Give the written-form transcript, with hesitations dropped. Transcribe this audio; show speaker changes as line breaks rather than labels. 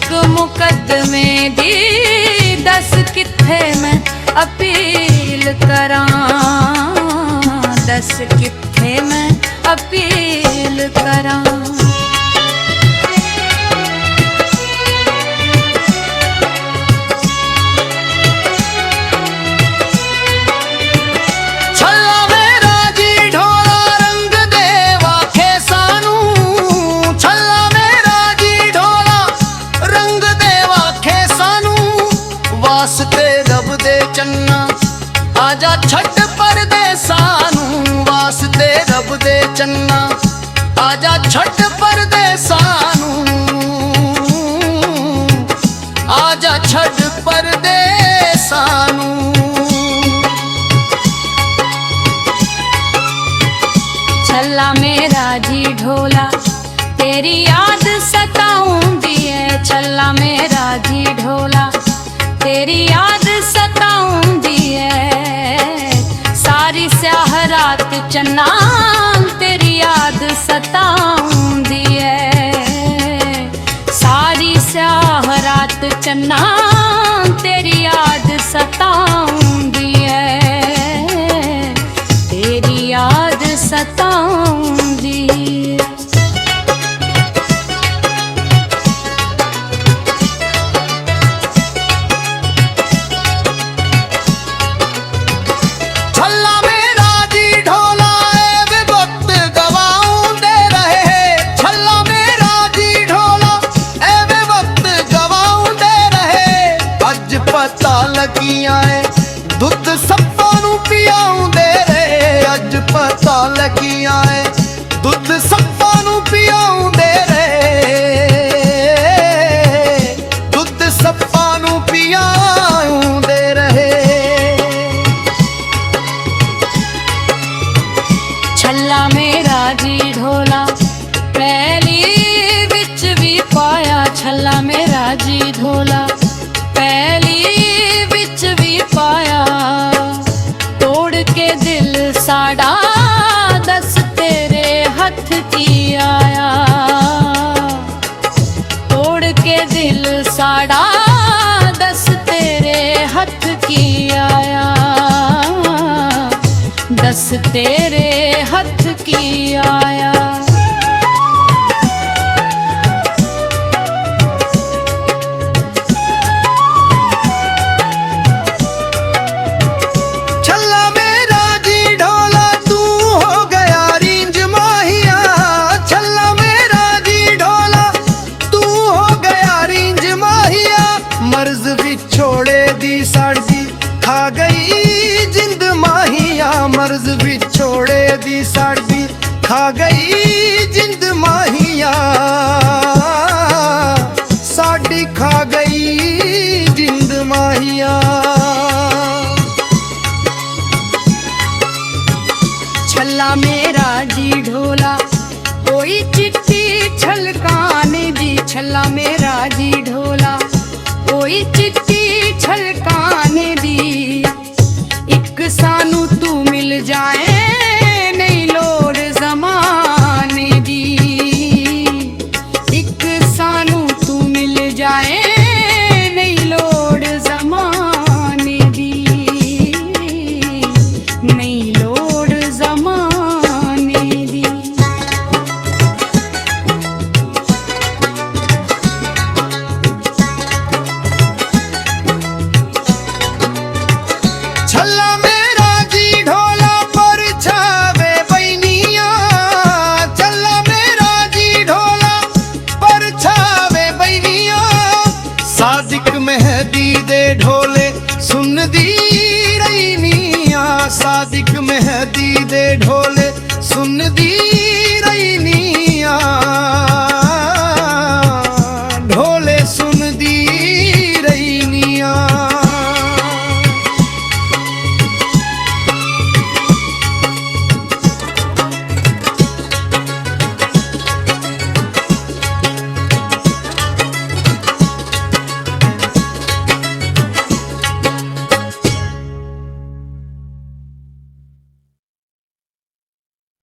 इश्क मुकदमे दी दस किथे मैं अपील करां, दस किथे मैं अपील करां।
आजा छट परदेसा नू वास्ते रब दे चन्ना, आजा छट परदेसा नू, आजा छट परदेसा नू।
छल्ला मेरा जी ढोला तेरी याद सताऊंदी है, छल्ला मेरा जी ढोला तेरी याद सताऊंदी है। सारी स्याह रात चन्ना तेरी याद सताऊंदी है, सारी स्याह रात चन्ना तेरी याद सताऊंदी है, तेरी याद सताऊंदी है।
दुध सप्पां नू पियाउंदे रहे, अज पता लगिया है दुध सप्पां नू पियाउंदे रहे, दुध सप्पां नू पियाउंदे रहे।
छल्ला मेरा जी ढोला पैली विच भी पाया, छल्ला मेरा जी ढोला पैली विच भी पाया। तोड़ के दिल साड़ा दस तेरे हथ की आया, तोड़ के दिल साड़ा दस तेरे हथ की आया, दस तेरे हथ की आया।
मर्ज विछोड़े दी साड़ी खा गई जिंद माहिया, मर्ज विछोड़े दी साड़ी खा गई जिंद माहिया, साड़ी खा गई जिंद माहिया।
छल्ला मेरा जी ढोला कोई चिट्ठी छलकाने दी, छल्ला मेरा जी ढोला कोई चिट्ठी छलकाने दी। एक सानू तू मिल जाए नहीं लोड़ ज़माने दी, एक सानू तू मिल जाए नहीं लोड़ ज़माने दी, नहीं लोड़ ज़माने दी।
छल्ला मेरा जी ढोला पर छावे बैनिया, छल्ला मेरा जी ढोला पर छावे बैनिया। सादिक मेहदी दे ढोले सुन दी रहीनिया, सादिक मेहदी दे ढोले सुन दी